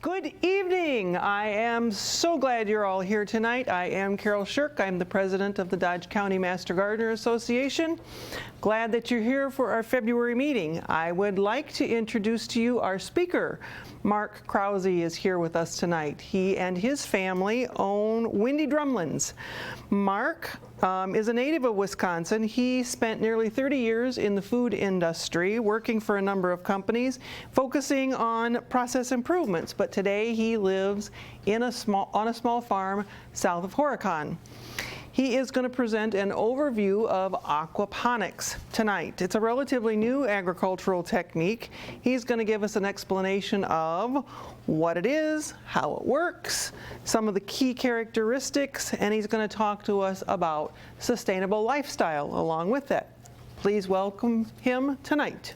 Good evening. I am so glad you're all here tonight. I am Carol Shirk. I'm the president of the Dodge County Master Gardener Association. Glad that you're here for our February meeting. I would like to introduce to you our speaker. Mark Krause is here with us tonight. He and his family own Windy Drumlins. Mark is a native of Wisconsin. He spent nearly 30 years in the food industry, working for a number of companies, focusing on process improvements. But today he lives on a small farm south of Horicon. He is going to present an overview of aquaponics tonight. It's a relatively new agricultural technique. He's going to give us an explanation of what it is, how it works, some of the key characteristics, and he's going to talk to us about sustainable lifestyle along with that. Please welcome him tonight.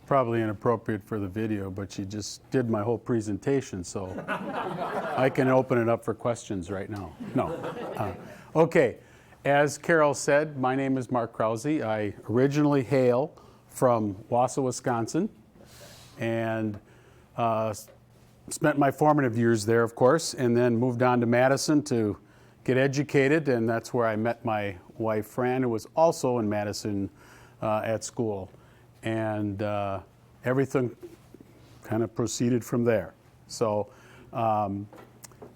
Probably inappropriate for the video, but she just did my whole presentation, so I can open it up for questions right now. No. Okay, as Carol said, my name is Mark Krause. I originally hail from Wausau, Wisconsin, and spent my formative years there, of course, and then moved on to Madison to get educated, and that's where I met my wife, Fran, who was also in Madison at school. And everything kind of proceeded from there. So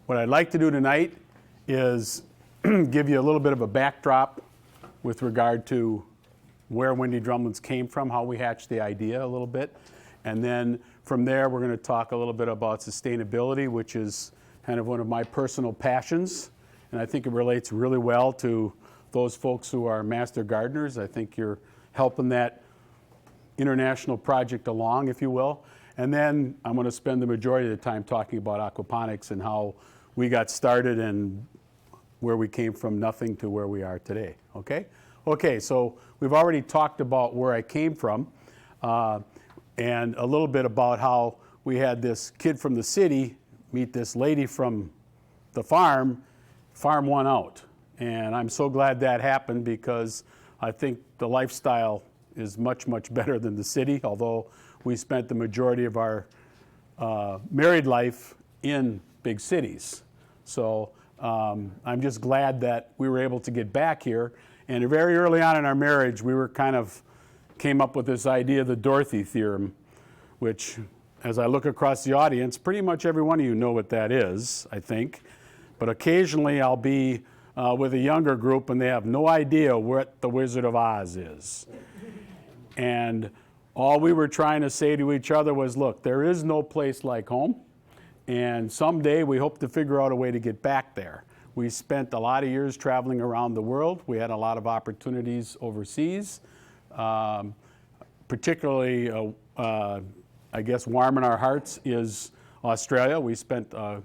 what I'd like to do tonight is give you a little bit of a backdrop with regard to where Windy Drumlins came from, how we hatched the idea a little bit. And then from there, we're going to talk a little bit about sustainability, which is kind of one of my personal passions. And I think it relates really well to those folks who are master gardeners. I think you're helping that international project along, if you will. And then I'm going to spend the majority of the time talking about aquaponics and how we got started and where we came from nothing to where we are today. Okay? Okay, so we've already talked about where I came from and a little bit about how we had this kid from the city meet this lady from the farm. Farm won out. And I'm so glad that happened because I think the lifestyle is much, much better than the city, although we spent the majority of our married life in big cities. So I'm just glad that we were able to get back here. And very early on in our marriage, we were came up with this idea of the Dorothy theorem, which, as I look across the audience, pretty much every one of you know what that is, I think. But occasionally I'll be with a younger group and they have no idea what the Wizard of Oz is. And all we were trying to say to each other was, look, there is no place like home, and someday we hope to figure out a way to get back there. We spent a lot of years traveling around the world. We had a lot of opportunities overseas, particularly, I guess, warm in our hearts is Australia. We spent a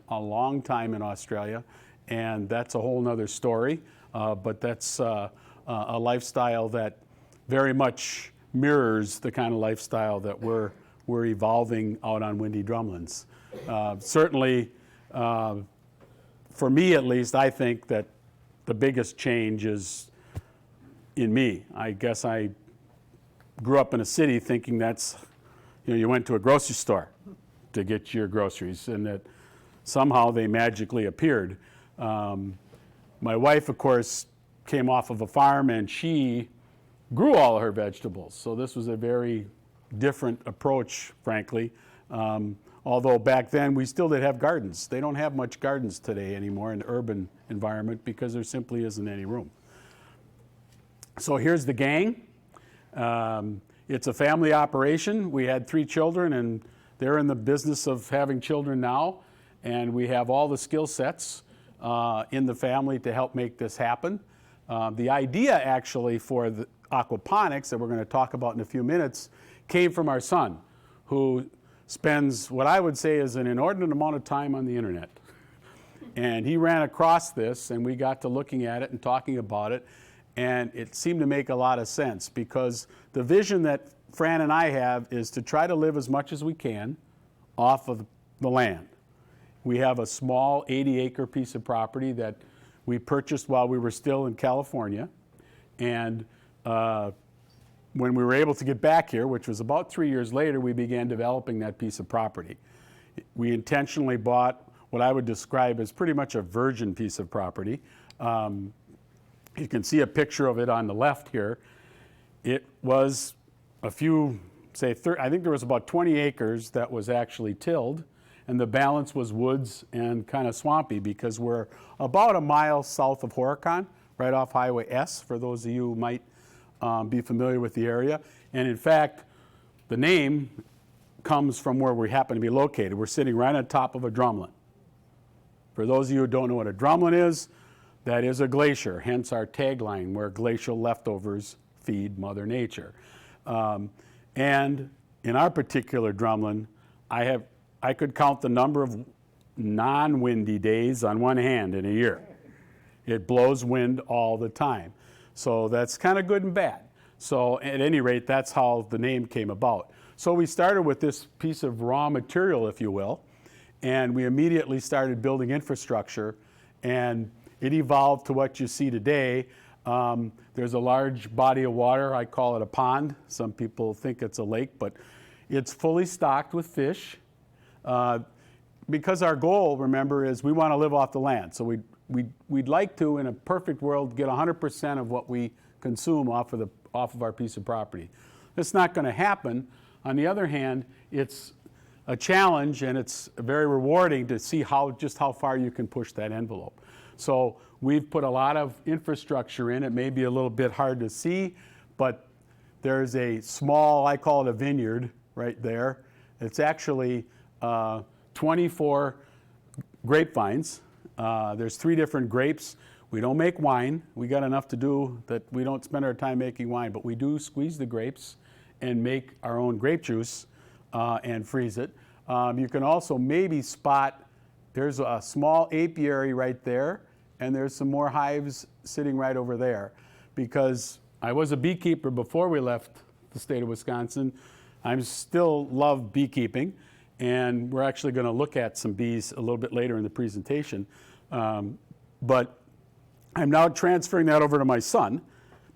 long time in Australia, and that's a whole nother story, but that's a lifestyle that very much mirrors the kind of lifestyle that we're evolving out on Windy Drumlins. Certainly, for me at least, I think that the biggest change is in me. I guess I grew up in a city thinking that's, you went to a grocery store to get your groceries and that somehow they magically appeared. My wife, of course, came off of a farm and she grew all of her vegetables. So this was a very different approach, frankly. Although back then we still did have gardens. They don't have much gardens today anymore in the urban environment because there simply isn't any room. So here's the gang. It's a family operation. We had 3 children and they're in the business of having children now. And we have all the skill sets in the family to help make this happen. The idea actually for the aquaponics that we're going to talk about in a few minutes came from our son, who spends what I would say is an inordinate amount of time on the internet. And he ran across this and we got to looking at it and talking about it, and it seemed to make a lot of sense because the vision that Fran and I have is to try to live as much as we can off of the land. We have a small 80-acre piece of property that we purchased while we were still in California, and when we were able to get back here, which was about 3 years later, we began developing that piece of property. We intentionally bought what I would describe as pretty much a virgin piece of property. You can see a picture of it on the left here. It was a few, say, I think there was about 20 acres that was actually tilled, and the balance was woods and kind of swampy because we're about a mile south of Horicon, right off Highway S, for those of you who might be familiar with the area. And in fact, the name comes from where we happen to be located. We're sitting right on top of a drumlin. For those of you who don't know what a drumlin is, that is a glacier, hence our tagline, where glacial leftovers feed Mother Nature. And in our particular drumlin, I could count the number of non-windy days on one hand in a year. It blows wind all the time. So that's kind of good and bad. So at any rate, that's how the name came about. So we started with this piece of raw material, if you will, and we immediately started building infrastructure, and it evolved to what you see today. There's a large body of water. I call it a pond. Some people think it's a lake, but it's fully stocked with fish. Because our goal, remember, is we want to live off the land. So we'd like to, in a perfect world, get 100% of what we consume off of our piece of property. That's not going to happen. On the other hand, it's a challenge, and it's very rewarding to see just how far you can push that envelope. So we've put a lot of infrastructure in. It may be a little bit hard to see, but there's a small, I call it a vineyard right there. It's actually 24 grapevines. There's 3 different grapes. We don't make wine. We got enough to do that we don't spend our time making wine, but we do squeeze the grapes and make our own grape juice and freeze it. You can also maybe spot, there's a small apiary right there, and there's some more hives sitting right over there. Because I was a beekeeper before we left the state of Wisconsin. I still love beekeeping, and we're actually going to look at some bees a little bit later in the presentation. But I'm now transferring that over to my son,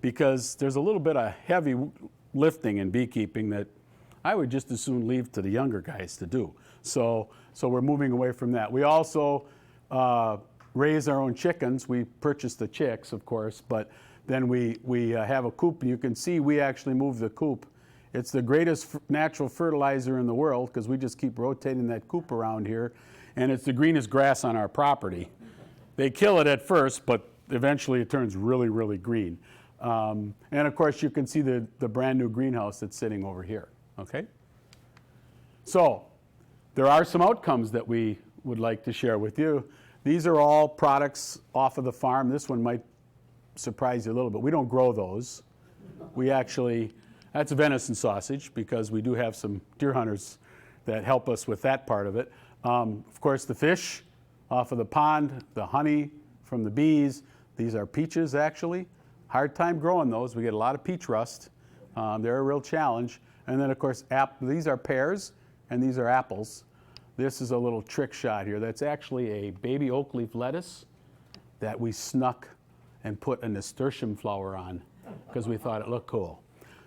because there's a little bit of heavy lifting in beekeeping that I would just as soon leave to the younger guys to do. So we're moving away from that. We also raise our own chickens. We purchase the chicks, of course, but then we have a coop, and you can see we actually move the coop. It's the greatest natural fertilizer in the world, because we just keep rotating that coop around here, and it's the greenest grass on our property. They kill it at first, but eventually it turns really, really green. And of course, you can see the brand new greenhouse that's sitting over here, okay? So there are some outcomes that we would like to share with you. These are all products off of the farm. This one might surprise you a little bit. We don't grow those. We actually, that's venison sausage, because we do have some deer hunters that help us with that part of it. Of course, the fish off of the pond, the honey from the bees. These are peaches, actually. Hard time growing those. We get a lot of peach rust. They're a real challenge. And then, of course, these are pears, and these are apples. This is a little trick shot here. That's actually a baby oak leaf lettuce that we snuck and put a nasturtium flower on, because we thought it looked cool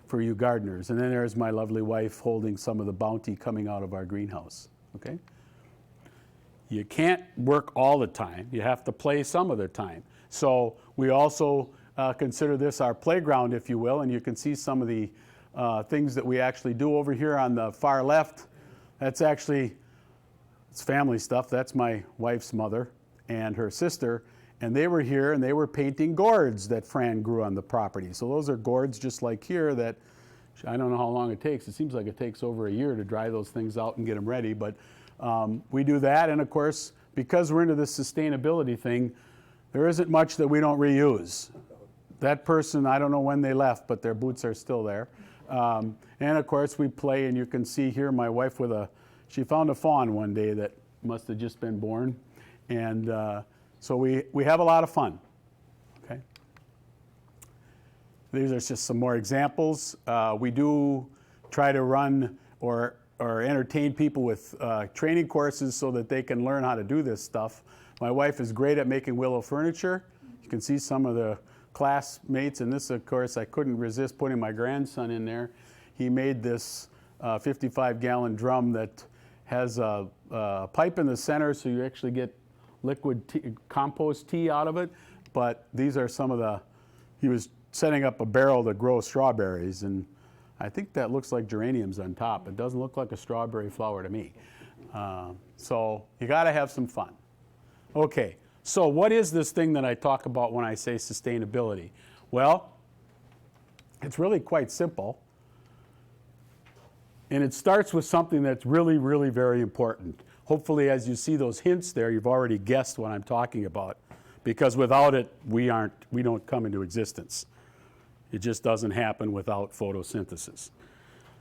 for you gardeners. And then there's my lovely wife holding some of the bounty coming out of our greenhouse, okay? You can't work all the time. You have to play some of the time. So we also consider this our playground, if you will, and you can see some of the things that we actually do over here on the far left. That's actually, it's family stuff. That's my wife's mother and her sister, and they were here and they were painting gourds that Fran grew on the property. So those are gourds just like here that, I don't know how long it takes. It seems like it takes over a year to dry those things out and get them ready, but we do that. And of course, because we're into this sustainability thing, there isn't much that we don't reuse. That person, I don't know when they left, but their boots are still there. And of course, we play, and you can see here my wife she found a fawn one day that must have just been born. And so we have a lot of fun, okay? These are just some more examples. We do try to run or entertain people with training courses so that they can learn how to do this stuff. My wife is great at making willow furniture. You can see some of the classmates, and this, of course, I couldn't resist putting my grandson in there. He made this 55-gallon drum that has a pipe in the center, so you actually get liquid tea, compost tea out of it. But these are some of the, he was setting up a barrel to grow strawberries, and I think that looks like geraniums on top. It doesn't look like a strawberry flower to me. So you got to have some fun. Okay, so what is this thing that I talk about when I say sustainability? Well, it's really quite simple. And it starts with something that's really, really very important. Hopefully, as you see those hints there, you've already guessed what I'm talking about. Because without it, we don't come into existence. It just doesn't happen without photosynthesis.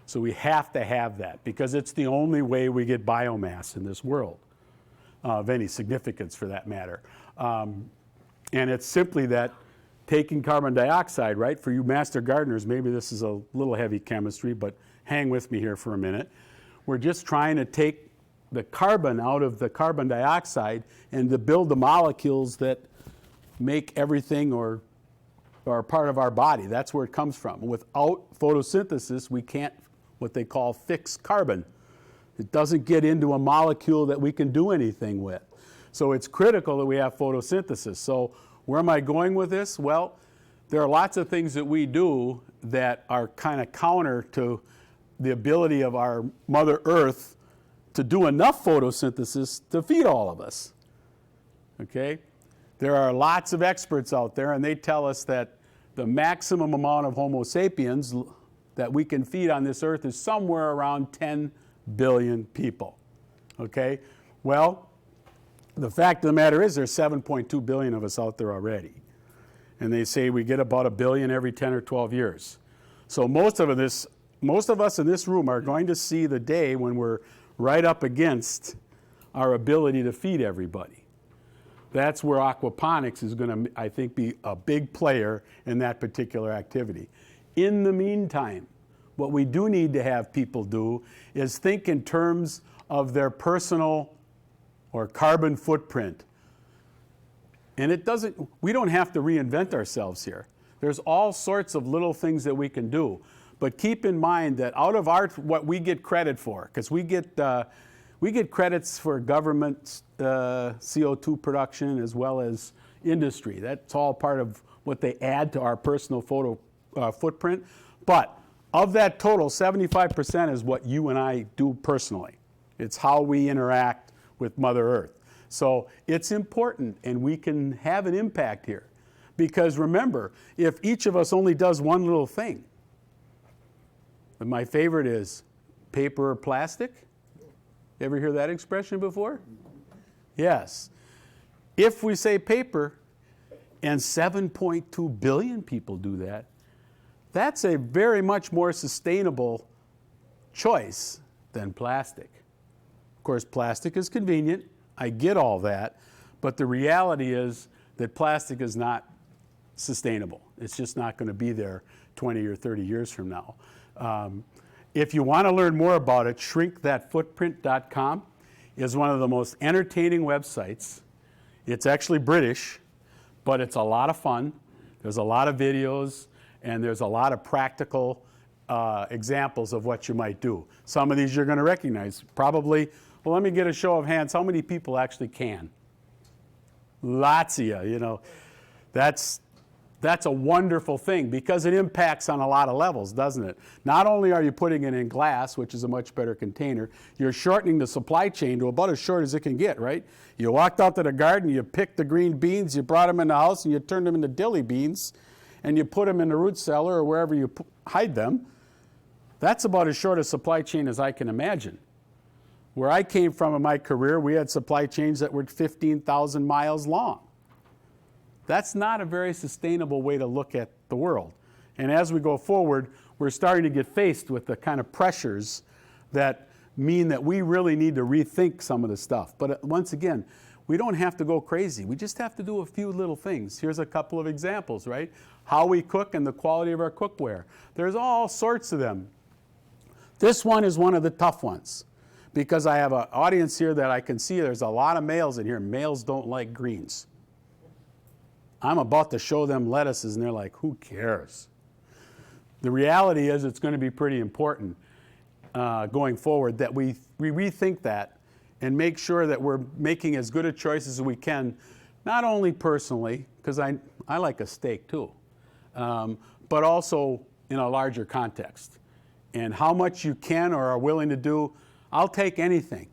So we have to have that, because it's the only way we get biomass in this world, of any significance for that matter. And it's simply that taking carbon dioxide, right? For you master gardeners, maybe this is a little heavy chemistry, but hang with me here for a minute. We're just trying to take the carbon out of the carbon dioxide and to build the molecules that make everything or are part of our body. That's where it comes from. Without photosynthesis, we can't, what they call, fix carbon. It doesn't get into a molecule that we can do anything with. So it's critical that we have photosynthesis. So where am I going with this? Well, there are lots of things that we do that are kind of counter to the ability of our Mother Earth to do enough photosynthesis to feed all of us. Okay? There are lots of experts out there, and they tell us that the maximum amount of Homo sapiens that we can feed on this earth is somewhere around 10 billion people. Okay? Well, the fact of the matter is there's 7.2 billion of us out there already. And they say we get about 1 billion every 10 or 12 years. So most of us in this room are going to see the day when we're right up against our ability to feed everybody. That's where aquaponics is going to, I think, be a big player in that particular activity. In the meantime, what we do need to have people do is think in terms of their personal or carbon footprint. And we don't have to reinvent ourselves here. There's all sorts of little things that we can do. But keep in mind that out of what we get credit for, because we get credits for government CO2 production as well as industry. That's all part of what they add to our personal footprint. But of that total, 75% is what you and I do personally. It's how we interact with Mother Earth. So it's important, and we can have an impact here. Because remember, if each of us only does one little thing, and my favorite is paper or plastic. Ever hear that expression before? Yes. If we say paper, and 7.2 billion people do that, that's a very much more sustainable choice than plastic. Of course, plastic is convenient. I get all that. But the reality is that plastic is not sustainable. It's just not going to be there 20 or 30 years from now. If you want to learn more about it, shrinkthatfootprint.com is one of the most entertaining websites. It's actually British, but it's a lot of fun. There's a lot of videos, and there's a lot of practical examples of what you might do. Some of these you're going to recognize. Probably, well, let me get a show of hands. How many people actually can? Lots of you, That's a wonderful thing because it impacts on a lot of levels, doesn't it? Not only are you putting it in glass, which is a much better container, you're shortening the supply chain to about as short as it can get, right? You walked out to the garden, you picked the green beans, you brought them in the house, and you turned them into dilly beans, and you put them in the root cellar or wherever you hide them. That's about as short a supply chain as I can imagine. Where I came from in my career, we had supply chains that were 15,000 miles long. That's not a very sustainable way to look at the world. And as we go forward, we're starting to get faced with the kind of pressures that mean that we really need to rethink some of the stuff. But once again, we don't have to go crazy. We just have to do a few little things. Here's a couple of examples, right? How we cook and the quality of our cookware. There's all sorts of them. This one is one of the tough ones because I have an audience here that I can see there's a lot of males in here. Males don't like greens. I'm about to show them lettuces, and they're like, who cares? The reality is it's going to be pretty important going forward that we rethink that and make sure that we're making as good a choice as we can, not only personally, because I like a steak too, but also in a larger context. And how much you can or are willing to do, I'll take anything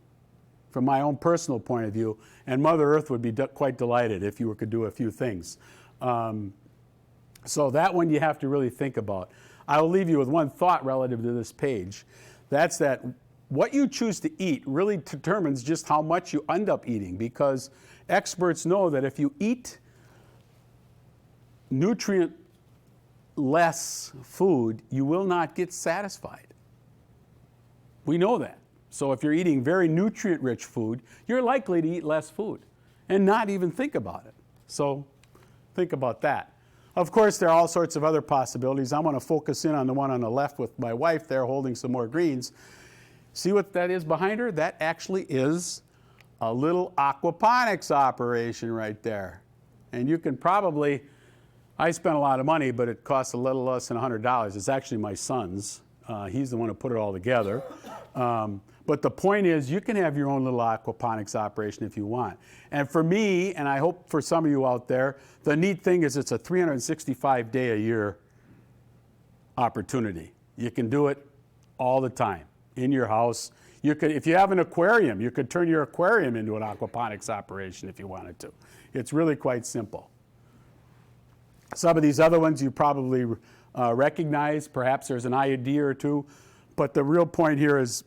from my own personal point of view, and Mother Earth would be quite delighted if you could do a few things. So that one you have to really think about. I will leave you with one thought relative to this page. That's that what you choose to eat really determines just how much you end up eating, because experts know that if you eat nutrient less food, you will not get satisfied. We know that. So if you're eating very nutrient-rich food, you're likely to eat less food and not even think about it. So think about that. Of course, there are all sorts of other possibilities. I'm going to focus in on the one on the left with my wife there holding some more greens. See what that is behind her? That actually is a little aquaponics operation right there. And you can probably, I spent a lot of money, but it costs a little less than $100. It's actually my son's. He's the one who put it all together. But the point is, you can have your own little aquaponics operation if you want. And for me, and I hope for some of you out there, the neat thing is it's a 365-day-a-year opportunity. You can do it all the time in your house. You could, if you have an aquarium, you could turn your aquarium into an aquaponics operation if you wanted to. It's really quite simple. Some of these other ones you probably recognize. Perhaps there's an idea or two. But the real point here is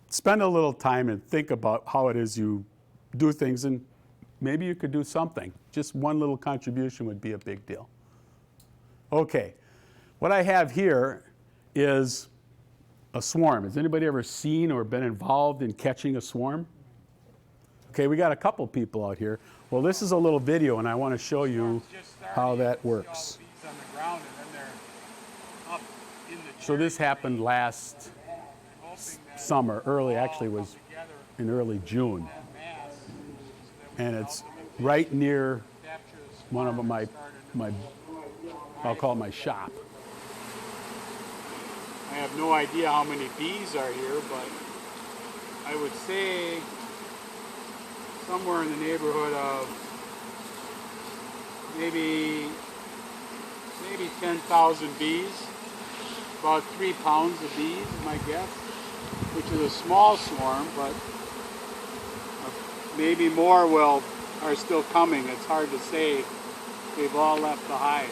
spend a little time and think about how it is you do things, and maybe you could do something. Just one little contribution would be a big deal. Okay, what I have here is a swarm. Has anybody ever seen or been involved in catching a swarm? Okay, we got a couple people out here. Well, this is a little video, and I want to show you how that works. So this happened last summer, actually was in early June. And it's right near one of my I'll call it my shop. I have no idea how many bees are here, but I would say somewhere in the neighborhood of maybe 10,000 bees. About 3 pounds of bees, my guess, which is a small swarm, but maybe more are still coming. It's hard to say. They've all left the hive.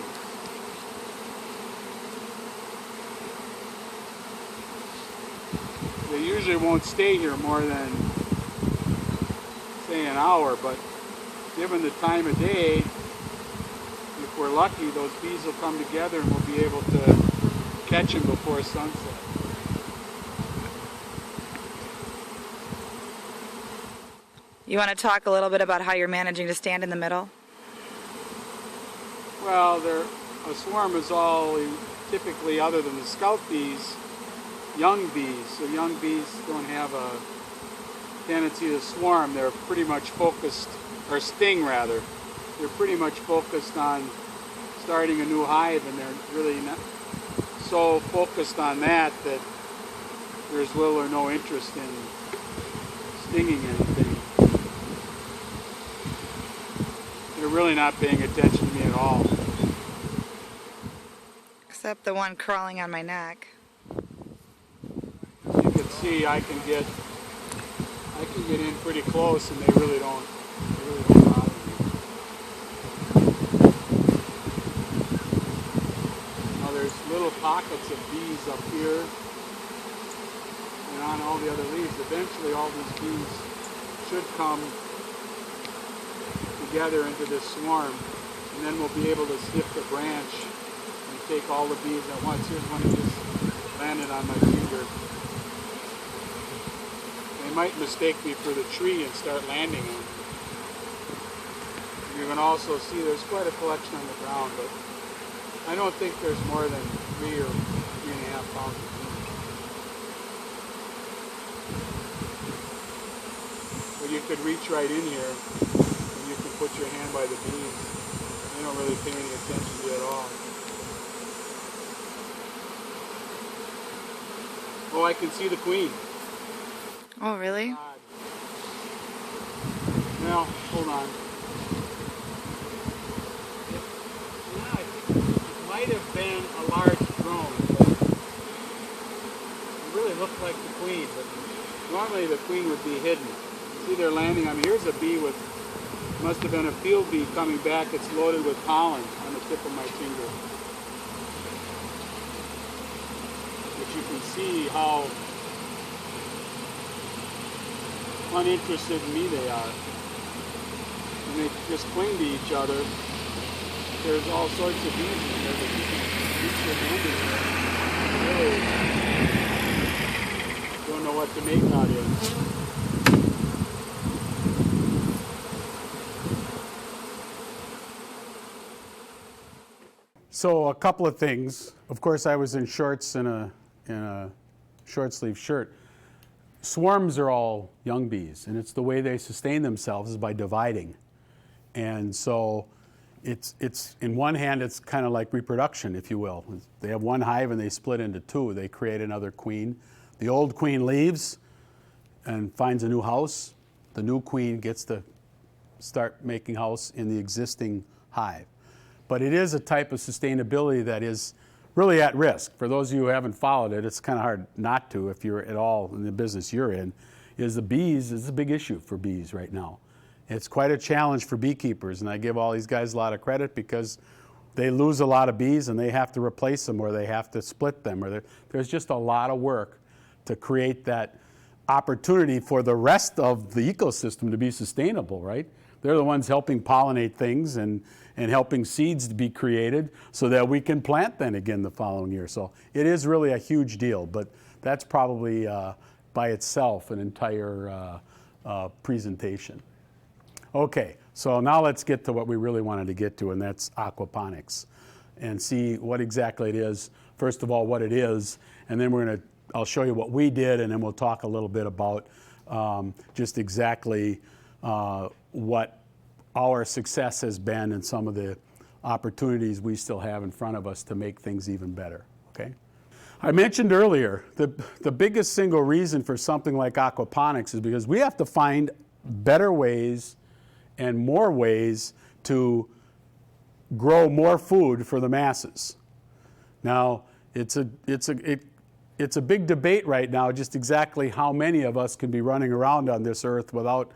They usually won't stay here more than, say, an hour, but given the time of day, if we're lucky, those bees will come together and we'll be able to catch them before sunset. You want to talk a little bit about how you're managing to stand in the middle? Well, a swarm is all typically, other than the scout bees, young bees. So young bees don't have a tendency to swarm. They're pretty much focused, or sting rather. They're pretty much focused on starting a new hive, and they're really not so focused on that there's little or no interest in stinging anything. They're really not paying attention to me at all. Except the one crawling on my neck. You can see I can get in pretty close, and they really don't bother me. Now there's little pockets of bees up here and on all the other leaves. Eventually all these bees should come together into this swarm, and then we'll be able to snip the branch and take all the bees at once. Here's one that just landed on my finger. They might mistake me for the tree and start landing on me. You can also see there's quite a collection on the ground, but I don't think there's more than 3 or 3.5 pounds of bees. But you could reach right in here and you can put your hand by the bees. don't really pay any attention to it at all. Oh, I can see the queen. Oh, really? Well, hold on. Yeah, I think it might have been a large drone. It really looked like the queen, but normally the queen would be hidden. See, they're landing on me. Here's a bee with, must have been a field bee coming back. It's loaded with pollen on the tip of my finger. But you can see how uninterested in me they are. And they just cling to each other. There's all sorts of bees in there that you can reach your hand in there. Really don't know what to make out of. So a couple of things. Of course, I was in shorts and a short sleeve shirt. Swarms are all young bees, and it's the way they sustain themselves is by dividing. And so it's in one hand, it's kind of like reproduction, if you will. They have one hive and they split into two. They create another queen. The old queen leaves and finds a new house. The new queen gets to start making house in the existing hive. But it is a type of sustainability that is really at risk. For those of you who haven't followed it, it's kind of hard not to if you're at all in the business you're in, is the bees is a big issue for bees right now. It's quite a challenge for beekeepers, and I give all these guys a lot of credit because they lose a lot of bees and they have to replace them or they have to split them. Or there's just a lot of work to create that opportunity for the rest of the ecosystem to be sustainable, right? They're the ones helping pollinate things and helping seeds to be created so that we can plant them again the following year. So it is really a huge deal, but that's probably by itself an entire presentation. Okay, so now let's get to what we really wanted to get to, and that's aquaponics, and see what exactly it is. First of all, what it is, and then I'll show you what we did, and then we'll talk a little bit about just exactly what our success has been and some of the opportunities we still have in front of us to make things even better, okay? I mentioned earlier, the biggest single reason for something like aquaponics is because we have to find better ways and more ways to grow more food for the masses. Now, it's a big debate right now just exactly how many of us can be running around on this earth without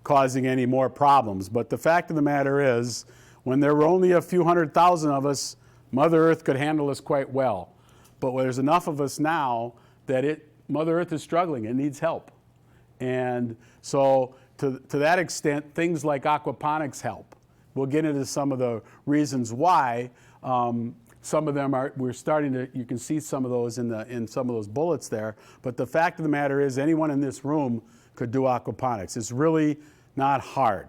causing any more problems. But the fact of the matter is, when there were only a few 100,000 of us, Mother Earth could handle us quite well. But there's enough of us now that Mother Earth is struggling. It needs help. And so to that extent, things like aquaponics help. We'll get into some of the reasons why. Some of them we're starting to, you can see some of those in some of those bullets there. But the fact of the matter is, anyone in this room could do aquaponics. It's really not hard.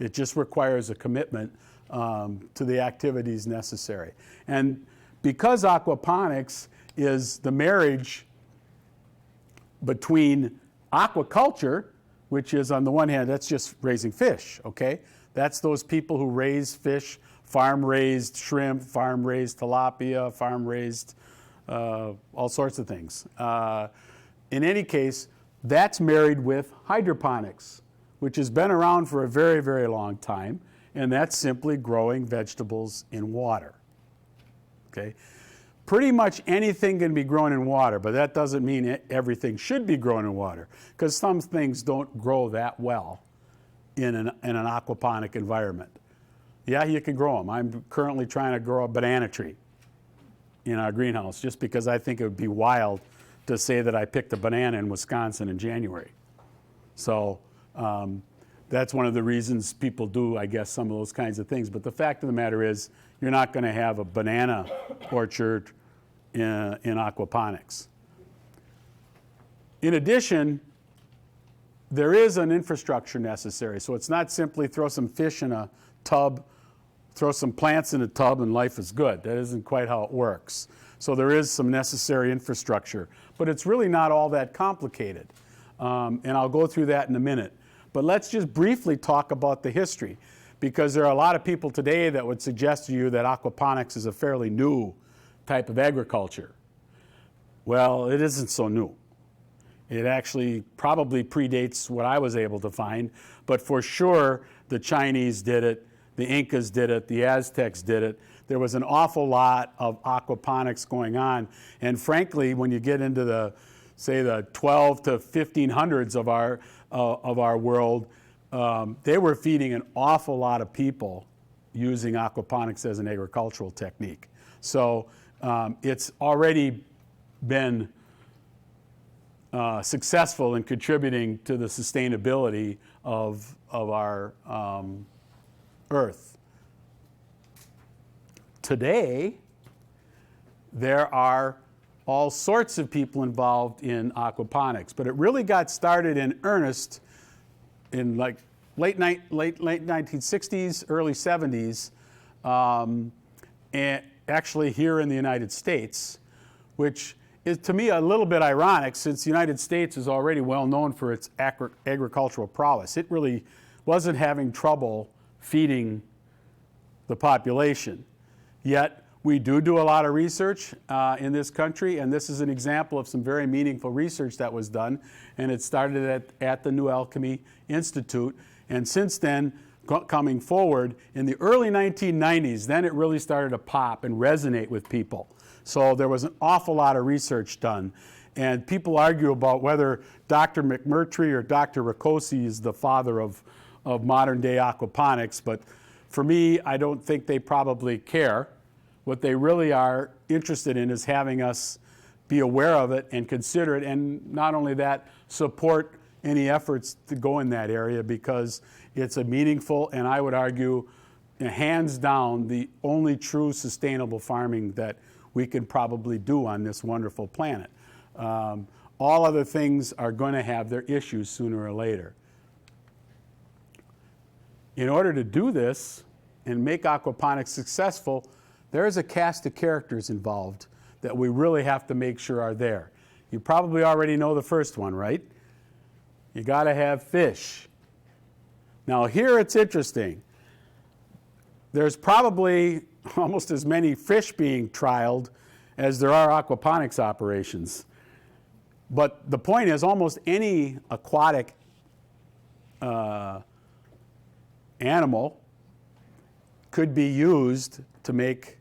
It just requires a commitment to the activities necessary. And because aquaponics is the marriage between aquaculture, which is on the one hand, that's just raising fish, okay? That's those people who raise fish, farm-raised shrimp, farm-raised tilapia, farm-raised all sorts of things. In any case, that's married with hydroponics, which has been around for a very, very long time, and that's simply growing vegetables in water, okay? Pretty much anything can be grown in water, but that doesn't mean everything should be grown in water, because some things don't grow that well in an aquaponic environment. Yeah, you can grow them. I'm currently trying to grow a banana tree in our greenhouse just because I think it would be wild to say that I picked a banana in Wisconsin in January. So that's one of the reasons people do, I guess, some of those kinds of things. But the fact of the matter is, you're not going to have a banana orchard in aquaponics. In addition, there is an infrastructure necessary. So it's not simply throw some fish in a tub, throw some plants in a tub, and life is good. That isn't quite how it works. So there is some necessary infrastructure. But it's really not all that complicated. And I'll go through that in a minute. But let's just briefly talk about the history. because there are a lot of people today that would suggest to you that aquaponics is a fairly new type of agriculture. Well, it isn't so new. It actually probably predates what I was able to find, but for sure the Chinese did it, the Incas did it, the Aztecs did it. There was an awful lot of aquaponics going on, and frankly, when you get into the, say, the 12 to 1500s of our world, they were feeding an awful lot of people using aquaponics as an agricultural technique. So it's already been successful in contributing to the sustainability of our Earth. Today, there are all sorts of people involved in aquaponics, but it really got started in earnest in like late 1960s, early 70s, and actually here in the United States, which is to me a little bit ironic since the United States is already well known for its agricultural prowess. It really wasn't having trouble feeding the population. Yet we do a lot of research in this country, and this is an example of some very meaningful research that was done, and it started at the New Alchemy Institute, and since then, coming forward, in the early 1990s, then it really started to pop and resonate with people. So there was an awful lot of research done, and people argue about whether Dr. McMurtry or Dr. Ricosi is the father of modern day aquaponics, but for me, I don't think they probably care. What they really are interested in is having us be aware of it and consider it, and not only that, support any efforts to go in that area because it's a meaningful, and I would argue, hands down, the only true sustainable farming that we can probably do on this wonderful planet. All other things are going to have their issues sooner or later. In order to do this and make aquaponics successful, there is a cast of characters involved that we really have to make sure are there. You probably already know the first one, right? You got to have fish. Now here it's interesting. There's probably almost as many fish being trialed as there are aquaponics operations. But the point is almost any aquatic animal could be used to make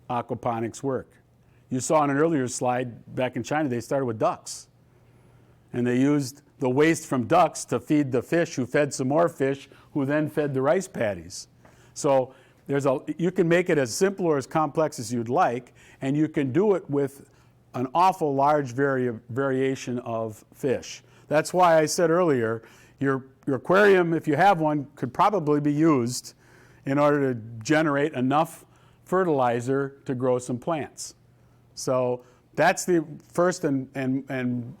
aquaponics work. You saw on an earlier slide back in China, they started with ducks. And they used the waste from ducks to feed the fish, who fed some more fish, who then fed the rice paddies. So you can make it as simple or as complex as you'd like, and you can do it with an awful large variation of fish. That's why I said earlier, your aquarium, if you have one, could probably be used in order to generate enough fertilizer to grow some plants. So that's the first, and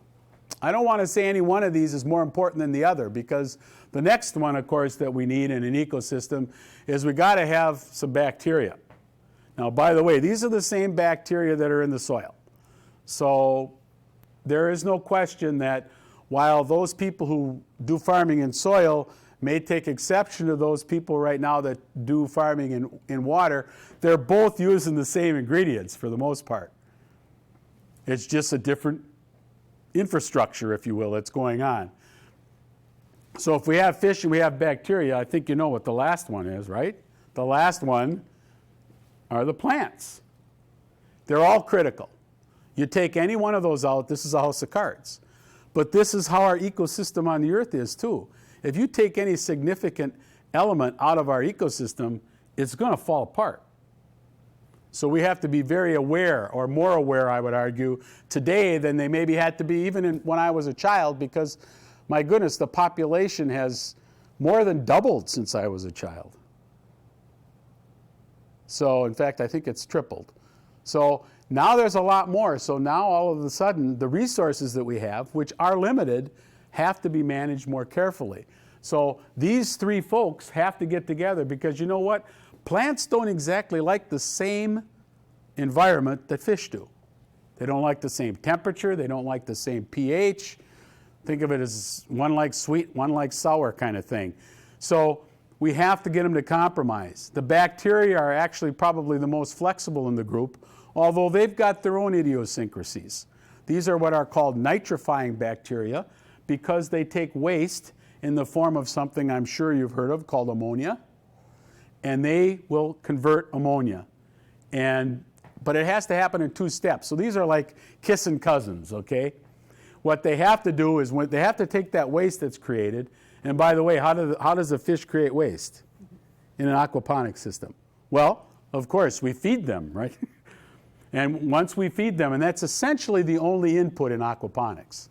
I don't want to say any one of these is more important than the other, because the next one, of course, that we need in an ecosystem is we got to have some bacteria. Now, by the way, these are the same bacteria that are in the soil. So there is no question that while those people who do farming in soil may take exception to those people right now that do farming in water, they're both using the same ingredients for the most part. It's just a different infrastructure, if you will, that's going on. So if we have fish and we have bacteria, I think you know what the last one is, right? The last one are the plants. They're all critical. You take any one of those out, this is a house of cards. But this is how our ecosystem on the earth is too. If you take any significant element out of our ecosystem, it's going to fall apart. So we have to be very aware, or more aware, I would argue, today than they maybe had to be even when I was a child, because, my goodness, the population has more than doubled since I was a child. So, in fact, I think it's tripled. So now there's a lot more. So now all of a sudden, the resources that we have, which are limited, have to be managed more carefully. So these three folks have to get together, because you know what? Plants don't exactly like the same environment that fish do. They don't like the same temperature. They don't like the same pH. Think of it as one likes sweet, one likes sour kind of thing. So we have to get them to compromise. The bacteria are actually probably the most flexible in the group, although they've got their own idiosyncrasies. These are what are called nitrifying bacteria because they take waste in the form of something I'm sure you've heard of called ammonia, and they will convert ammonia. But it has to happen in 2 steps. So these are like kissing cousins, okay? What they have to do is they have to take that waste that's created. And by the way, how does a fish create waste in an aquaponics system? Well, of course, we feed them, right? And once we feed them, and that's essentially the only input in aquaponics.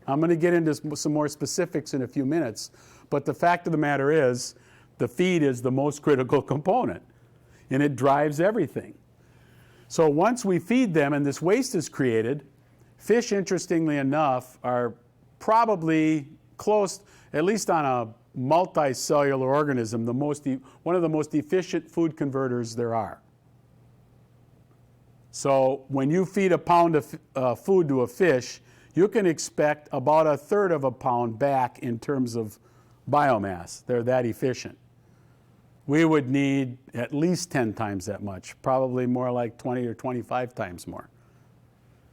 I'm going to get into some more specifics in a few minutes, but the fact of the matter is the feed is the most critical component, and it drives everything. So once we feed them and this waste is created, fish, interestingly enough, are probably close, at least on a multicellular organism, one of the most efficient food converters there are. So when you feed a pound of food to a fish, you can expect about 1/3 of a pound back in terms of biomass. They're that efficient. We would need at least 10 times that much, probably more like 20 or 25 times more.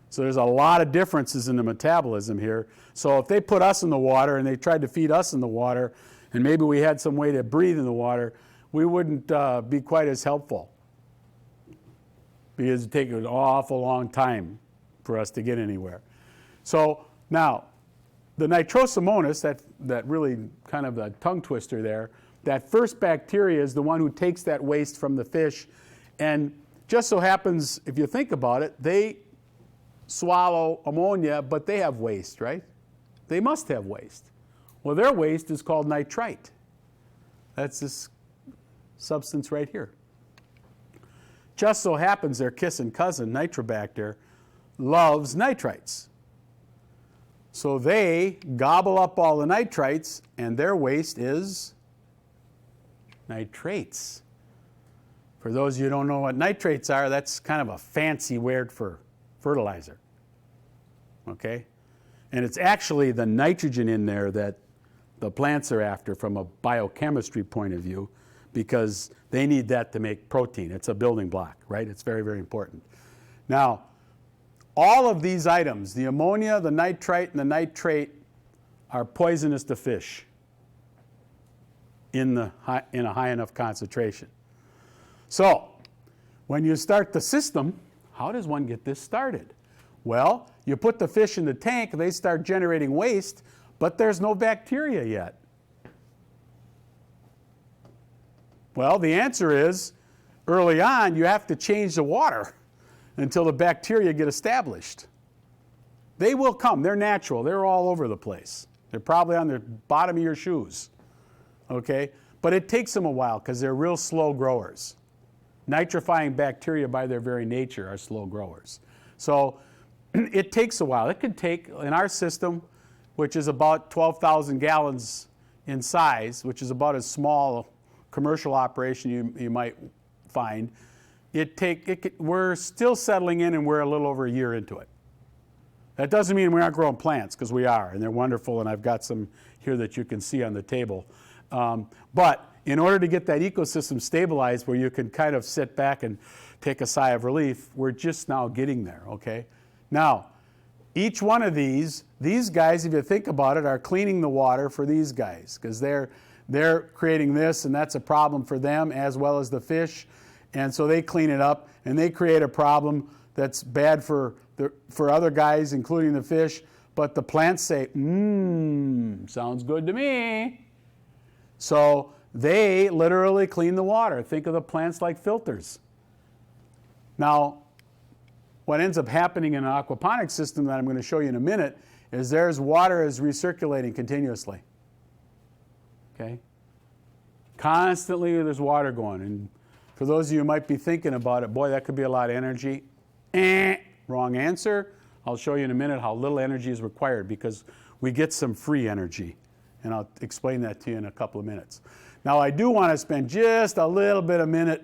So there's a lot of differences in the metabolism here. So if they put us in the water and they tried to feed us in the water, and maybe we had some way to breathe in the water, we wouldn't be quite as helpful, because it'd take an awful long time for us to get anywhere. So now, the Nitrosomonas, that really kind of a tongue twister there, that first bacteria is the one who takes that waste from the fish, and just so happens, if you think about it, they swallow ammonia, but they have waste, right? They must have waste. Well, their waste is called nitrite. That's this substance right here. Just so happens their kissing cousin, Nitrobacter, loves nitrites. So they gobble up all the nitrites, and their waste is nitrates. For those of you who don't know what nitrates are, that's kind of a fancy word for fertilizer. Okay? And it's actually the nitrogen in there that the plants are after from a biochemistry point of view, because they need that to make protein. It's a building block, right? It's very, very important. Now, all of these items, the ammonia, the nitrite, and the nitrate, are poisonous to fish in a high enough concentration. So, when you start the system, how does one get this started? Well, you put the fish in the tank, they start generating waste, but there's no bacteria yet. Well, the answer is, early on, you have to change the water until the bacteria get established. They will come. They're natural. They're all over the place. They're probably on the bottom of your shoes. Okay? But it takes them a while because they're real slow growers. Nitrifying bacteria by their very nature are slow growers. So it takes a while. It could take, in our system, which is about 12,000 gallons in size, which is about as small commercial operation you might find, we're still settling in, and we're a little over a year into it. That doesn't mean we aren't growing plants, because we are, and they're wonderful, and I've got some here that you can see on the table. But in order to get that ecosystem stabilized where you can kind of sit back and take a sigh of relief, we're just now getting there, okay? Now, each one of these guys, if you think about it, are cleaning the water for these guys, because they're creating this, and that's a problem for them as well as the fish. And so they clean it up, and they create a problem that's bad for other guys, including the fish. But the plants say, sounds good to me. So they literally clean the water. Think of the plants like filters. Now, what ends up happening in an aquaponics system that I'm going to show you in a minute is there's water is recirculating continuously. Okay? Constantly there's water going. And for those of you who might be thinking about it, boy, that could be a lot of energy. Wrong answer. I'll show you in a minute how little energy is required, because we get some free energy. And I'll explain that to you in a couple of minutes. Now, I do want to spend just a little bit, a minute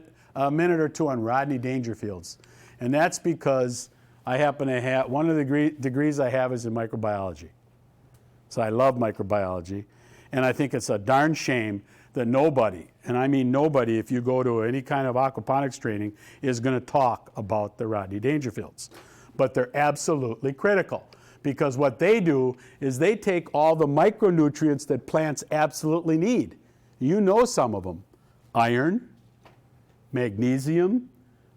or two on Rodney Dangerfield's. And that's because I happen to have, one of the degrees I have is in microbiology. So I love microbiology. And I think it's a darn shame that nobody and I mean nobody, if you go to any kind of aquaponics training, is going to talk about the Rodney Dangerfields. But they're absolutely critical, because what they do is they take all the micronutrients that plants absolutely need. You know some of them: iron, magnesium,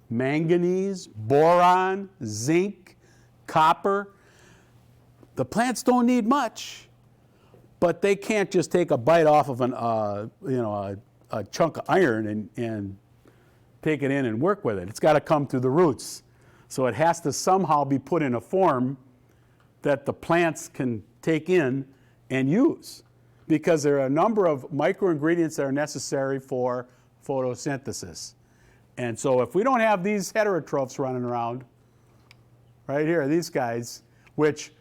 manganese, boron, zinc, copper. The plants don't need much, but they can't just take a bite off of a chunk of iron and take it in and work with it. It's got to come through the roots. So it has to somehow be put in a form that the plants can take in and use, because there are a number of microingredients that are necessary for photosynthesis. And so if we don't have these heterotrophs running around, right here, these guys, which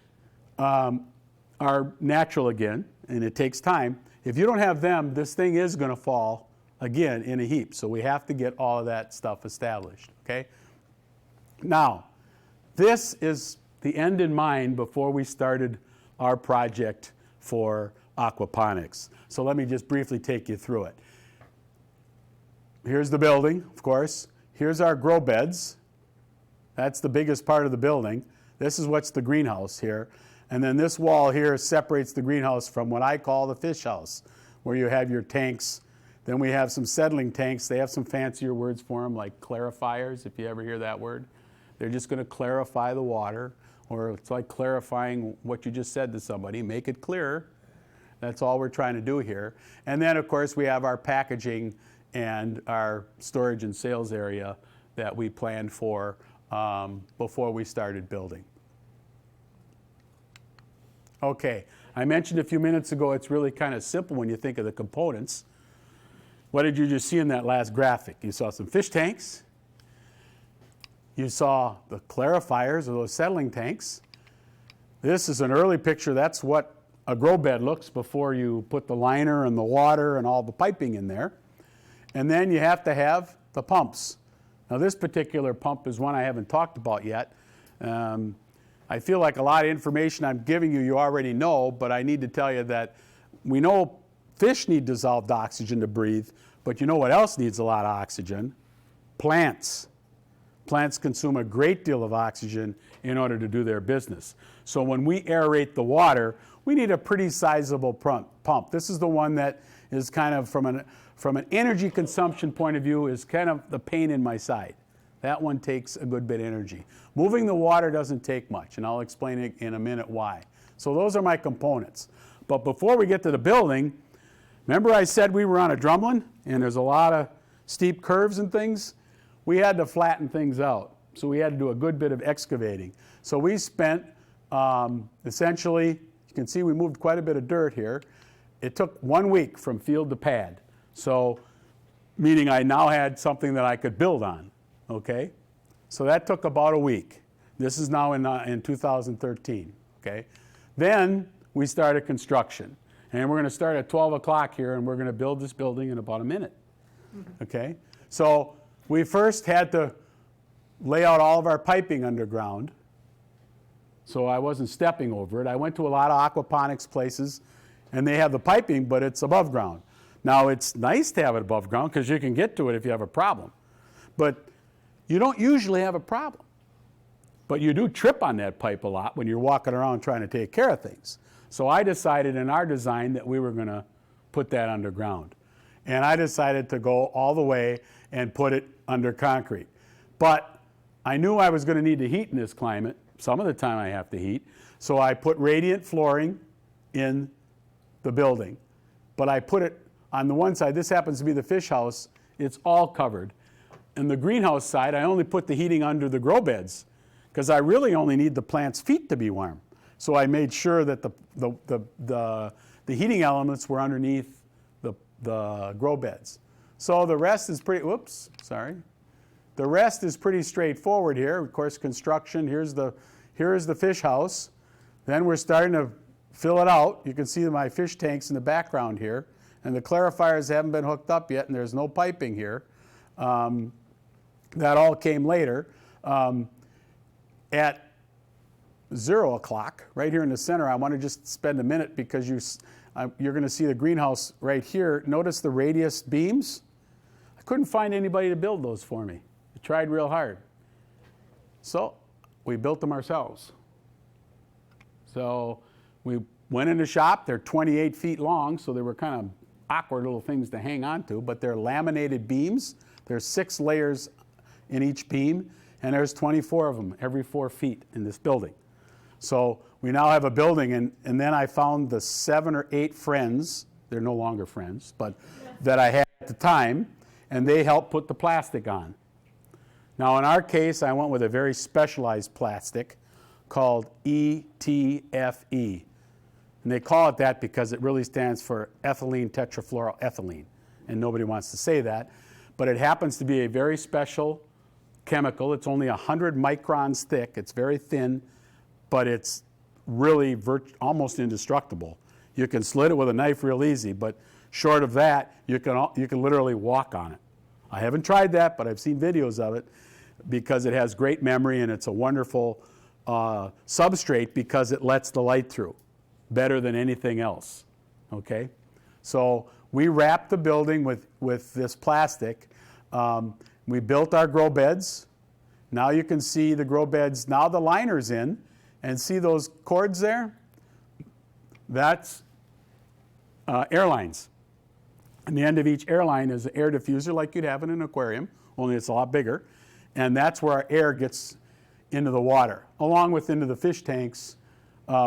are natural again, and it takes time, if you don't have them, this thing is going to fall again in a heap. So we have to get all of that stuff established, okay? Now, this is the end in mind before we started our project for aquaponics. So let me just briefly take you through it. Here's the building, of course. Here's our grow beds. That's the biggest part of the building. This is what's the greenhouse here. And then this wall here separates the greenhouse from what I call the fish house, where you have your tanks. Then we have some settling tanks. They have some fancier words for them, like clarifiers, if you ever hear that word. They're just going to clarify the water, or it's like clarifying what you just said to somebody, make it clearer. That's all we're trying to do here. And then, of course, we have our packaging and our storage and sales area that we planned for before we started building. Okay, I mentioned a few minutes ago it's really kind of simple when you think of the components. What did you just see in that last graphic? You saw some fish tanks. You saw the clarifiers, or those settling tanks. This is an early picture. That's what a grow bed looks before you put the liner and the water and all the piping in there. And then you have to have the pumps. Now this particular pump is one I haven't talked about yet. I feel like a lot of information I'm giving you, you already know, but I need to tell you that we know fish need dissolved oxygen to breathe, but you know what else needs a lot of oxygen? Plants. Plants consume a great deal of oxygen in order to do their business. So when we aerate the water, we need a pretty sizable pump. This is the one that is kind of, from an energy consumption point of view, is kind of the pain in my side. That one takes a good bit of energy. Moving the water doesn't take much, and I'll explain it in a minute why. So those are my components. But before we get to the building, remember I said we were on a drumlin, and there's a lot of steep curves and things? We had to flatten things out. So we had to do a good bit of excavating. So we spent essentially, you can see we moved quite a bit of dirt here. It took 1 week from field to pad. So, meaning I now had something that I could build on, okay? So that took about a week. This is now in 2013, okay? Then we started construction. And we're going to start at 12 o'clock here, and we're going to build this building in about a minute, okay? So we first had to lay out all of our piping underground, so I wasn't stepping over it. I went to a lot of aquaponics places, and they have the piping, but it's above ground. Now, it's nice to have it above ground because you can get to it if you have a problem. But you don't usually have a problem. But you do trip on that pipe a lot when you're walking around trying to take care of things. So I decided in our design that we were going to put that underground. And I decided to go all the way and put it under concrete. But I knew I was going to need to heat in this climate. Some of the time I have to heat. So I put radiant flooring in the building. But I put it on the one side. This happens to be the fish house. It's all covered. And the greenhouse side, I only put the heating under the grow beds because I really only need the plant's feet to be warm. So I made sure that the heating elements were underneath the grow beds. So the rest is pretty, The rest is pretty straightforward here. Of course, construction, here is the fish house. Then we're starting to fill it out. You can see my fish tanks in the background here. And the clarifiers haven't been hooked up yet, and there's no piping here. That all came later. At 0 o'clock, right here in the center, I want to just spend a minute because you're going to see the greenhouse right here. Notice the radius beams? I couldn't find anybody to build those for me. I tried real hard. So we built them ourselves. So we went in the shop. They're 28 feet long, so they were kind of awkward little things to hang on to, but they're laminated beams. There's 6 layers in each beam, and there's 24 of them every 4 feet in this building. So we now have a building, and then I found the 7 or 8 friends, they're no longer friends, but that I had at the time, and they helped put the plastic on. Now in our case, I went with a very specialized plastic called ETFE. And they call it that because it really stands for ethylene tetrafluoroethylene. And nobody wants to say that. But it happens to be a very special chemical. It's only 100 microns thick. It's very thin, but it's really almost indestructible. You can slit it with a knife real easy, but short of that, you can literally walk on it. I haven't tried that, but I've seen videos of it because it has great memory and it's a wonderful substrate because it lets the light through better than anything else, okay? So we wrapped the building with this plastic. We built our grow beds. Now you can see the grow beds, now the liner's in, and see those cords there? That's air lines. And the end of each airline is an air diffuser like you'd have in an aquarium, only it's a lot bigger. And that's where our air gets into the water, along with into the fish tanks.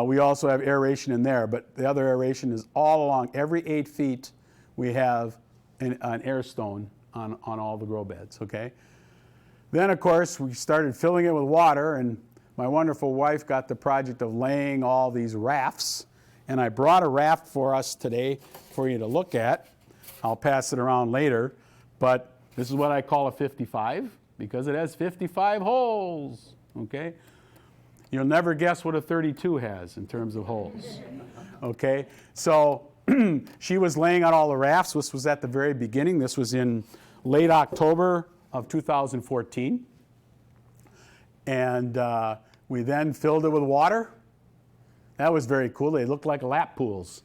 We also have aeration in there, but the other aeration is all along. Every 8 feet, we have an air stone on all the grow beds, okay? Then, of course, we started filling it with water, and my wonderful wife got the project of laying all these rafts. And I brought a raft for us today for you to look at. I'll pass it around later, but this is what I call a 55 because it has 55 holes, okay? You'll never guess what a 32 has in terms of holes, okay? So she was laying out all the rafts. This was at the very beginning. This was in late October of 2014. And we then filled it with water. That was very cool. They looked like lap pools.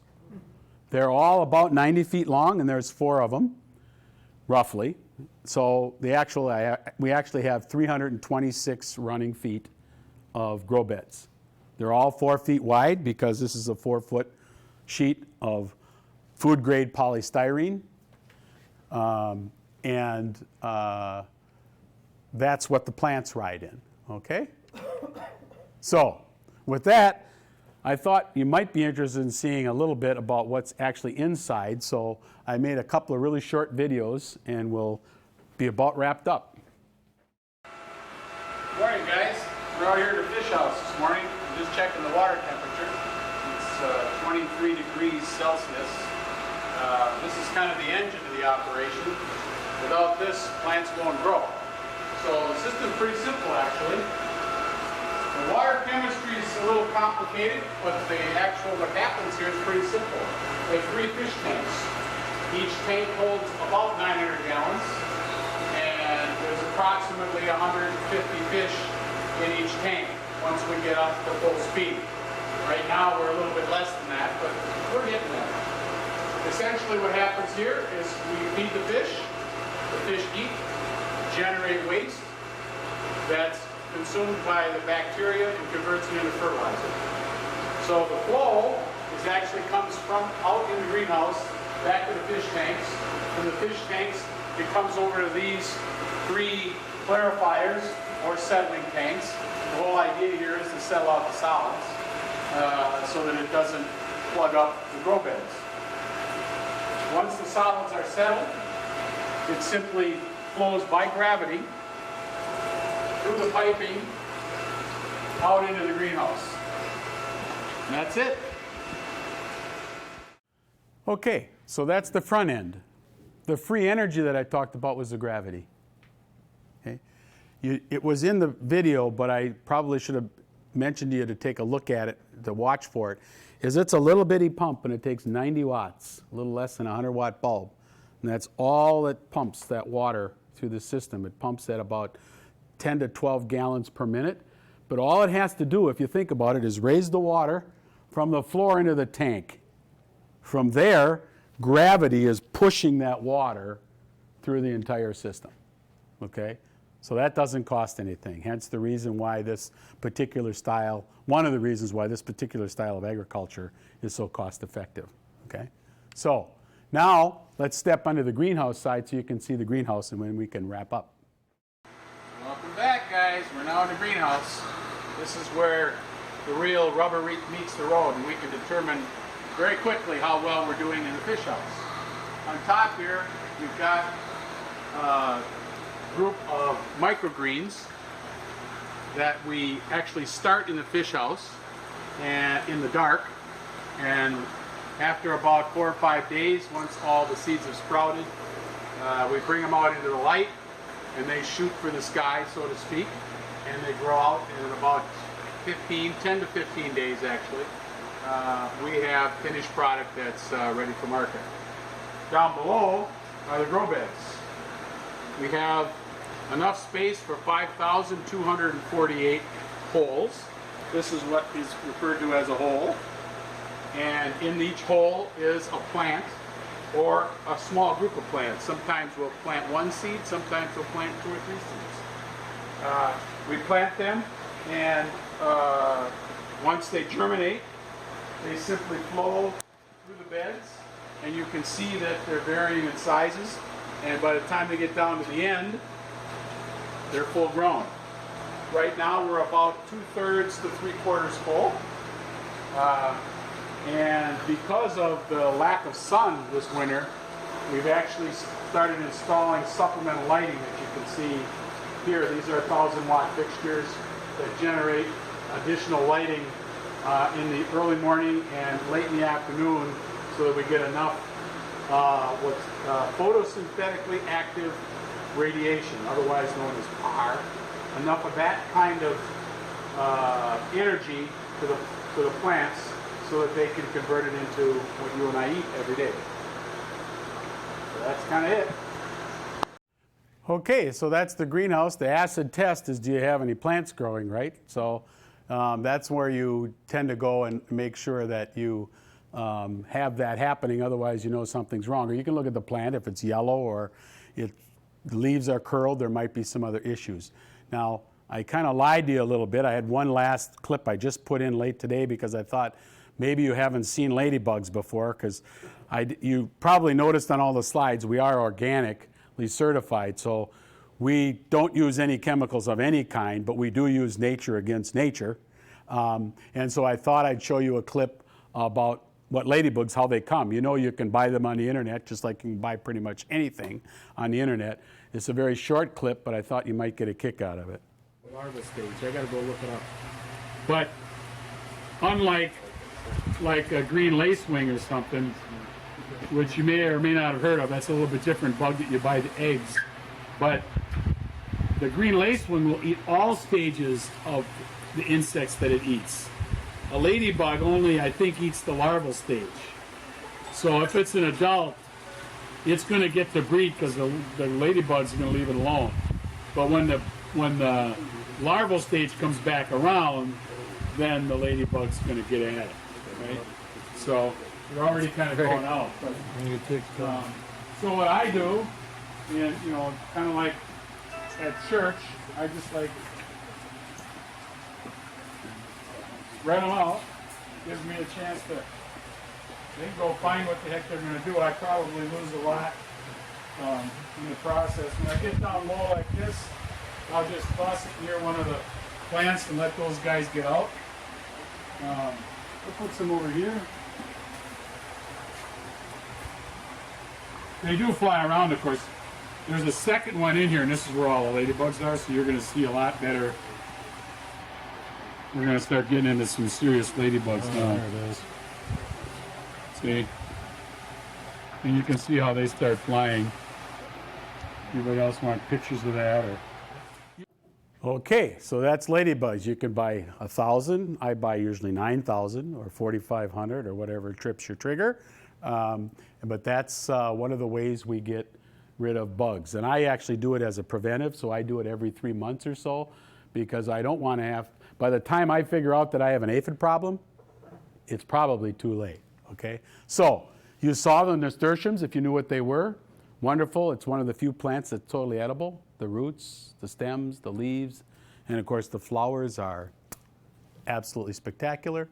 They're all about 90 feet long, and there's 4 of them, roughly. So we actually have 326 running feet of grow beds. They're all 4 feet wide because this is a 4-foot sheet of food-grade polystyrene. That's what the plants ride in, okay? So with that, I thought you might be interested in seeing a little bit about what's actually inside. So I made a couple of really short videos and we'll be about wrapped up. Morning, guys. We're out here at the fish house this morning. I'm just checking the water temperature. It's 23 degrees Celsius. This is kind of the engine of the operation. Without this, plants won't grow. So the system's pretty simple, actually. The water chemistry is a little complicated, but what happens here is pretty simple. We have 3 fish tanks. Each tank holds about 900 gallons, and there's approximately 150 fish in each tank once we get up to full speed. Right now we're a little bit less than that, but we're getting there. Essentially what happens here is we feed the fish eat, generate waste that's consumed by the bacteria and converts it into fertilizer. So the flow actually comes from out in the greenhouse back to the fish tanks. From the fish tanks, it comes over to these 3 clarifiers or settling tanks. The whole idea here is to settle out the solids so that it doesn't plug up the grow beds. Once the solids are settled, it simply flows by gravity through the piping out into the greenhouse. And that's it. Okay, so that's the front end. The free energy that I talked about was the gravity. Okay? It was in the video, but I probably should have mentioned to you to take a look at it, to watch for it. It's a little bitty pump and it takes 90 watts, a little less than a 100-watt bulb. And that's all that pumps that water through the system. It pumps at about 10 to 12 gallons per minute. But all it has to do, if you think about it, is raise the water from the floor into the tank. From there, gravity is pushing that water through the entire system, okay? So that doesn't cost anything, hence the reason why this particular style, one of the reasons why this particular style of agriculture is so cost effective, okay? So now let's step onto the greenhouse side so you can see the greenhouse and then we can wrap up. Welcome back, guys. We're now in the greenhouse. This is where the real rubber meets the road, and we can determine very quickly how well we're doing in the fish house. On top here, we've got a group of microgreens that we actually start in the fish house and in the dark, and after about 4 or 5 days, once all the seeds have sprouted, we bring them out into the light and they shoot for the sky, so to speak, and they grow out in about 10 to 15 days actually. We have finished product that's ready for market. Down below are the grow beds. We have enough space for 5,248 holes. This is what is referred to as a hole. And in each hole is a plant or a small group of plants. Sometimes we'll plant one seed, sometimes we'll plant 2 or 3 seeds. We plant them, and once they germinate, they simply flow through the beds, and you can see that they're varying in sizes, and by the time they get down to the end, they're full grown. Right now we're about 2/3 to 3/4 full. And because of the lack of sun this winter, we've actually started installing supplemental lighting that you can see here. These are 1,000-watt fixtures that generate additional lighting in the early morning and late in the afternoon, so that we get enough photosynthetically active radiation, otherwise known as PAR, enough of that kind of energy to the plants, so that they can convert it into what you and I eat every day. So that's kind of it. Okay, so that's the greenhouse. The acid test is, do you have any plants growing, right? So that's where you tend to go and make sure that you have that happening, otherwise you know something's wrong. Or you can look at the plant, if it's yellow or the leaves are curled, there might be some other issues. Now, I kind of lied to you a little bit. I had one last clip I just put in late today because I thought maybe you haven't seen ladybugs before, because you probably noticed on all the slides we are organically certified, so we don't use any chemicals of any kind, but we do use nature against nature. And so I thought I'd show you a clip about what ladybugs, how they come. You know, you can buy them on the internet, just like you can buy pretty much anything on the internet. It's a very short clip, but I thought you might get a kick out of it. Larva stage, I gotta go look it up. But unlike a green lacewing or something, which you may or may not have heard of, that's a little bit different bug that you buy the eggs. But the green lacewing will eat all stages of the insects that it eats. A ladybug only, I think, eats the larval stage. So if it's an adult, it's going to get to breed because the ladybug's going to leave it alone. But when the larval stage comes back around, then the ladybug's going to get at it, right? So you're already kind of going out. But, so what I do, and kind of like at church, I just like spread them out. Gives me a chance to then go find what the heck they're going to do. I probably lose a lot in the process. When I get down low like this, I'll just toss it near one of the plants and let those guys get out. I'll put some over here. They do fly around, of course. There's a second one in here, and this is where all the ladybugs are, so you're going to see a lot better. We're going to start getting into some serious ladybugs now. There it is. See? And you can see how they start flying. Anybody else want pictures of that? Okay, so that's ladybugs. You can buy 1,000. I buy usually 9,000 or 4,500 or whatever trips your trigger. But that's one of the ways we get rid of bugs. And I actually do it as a preventive, so I do it every 3 months or so, because I don't want to have, by the time I figure out that I have an aphid problem, it's probably too late, Okay, so you saw the nasturtiums if you knew what they were. Wonderful. It's one of the few plants that's totally edible. The roots, the stems, the leaves, and of course the flowers are absolutely spectacular.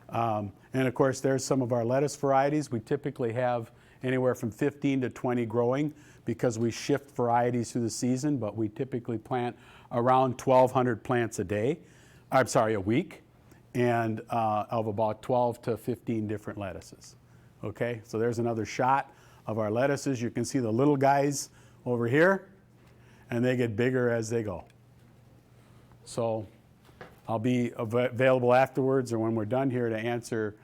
And of course there's some of our lettuce varieties. We typically have anywhere from 15 to 20 growing because we shift varieties through the season, but we typically plant around 1,200 plants a week, and of about 12 to 15 different lettuces. Okay, so there's another shot of our lettuces. You can see the little guys over here, and they get bigger as they go. So I'll be available afterwards or when we're done here to answer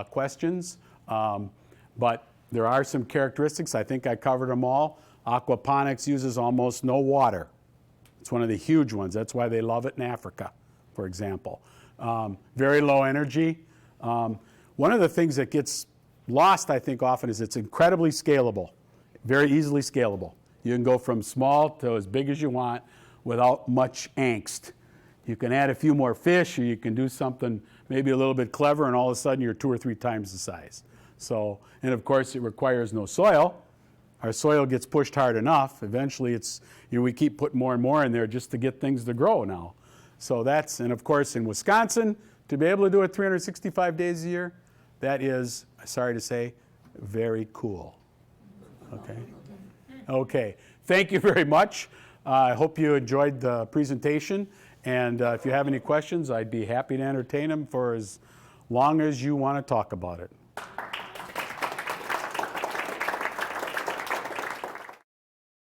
questions. But there are some characteristics. I think I covered them all. Aquaponics uses almost no water. It's one of the huge ones. That's why they love it in Africa, for example. Very low energy. One of the things that gets lost, I think, often is it's incredibly scalable, very easily scalable. You can go from small to as big as you want without much angst. You can add a few more fish, or you can do something maybe a little bit clever, and all of a sudden you're 2 or 3 times the size. So, and of course it requires no soil. Our soil gets pushed hard enough. Eventually it's, we keep putting more and more in there just to get things to grow now. So that's, and of course in Wisconsin, to be able to do it 365 days a year, that is, sorry to say, very cool. Okay? Okay. Thank you very much. I hope you enjoyed the presentation. And if you have any questions, I'd be happy to entertain them for as long as you want to talk about it.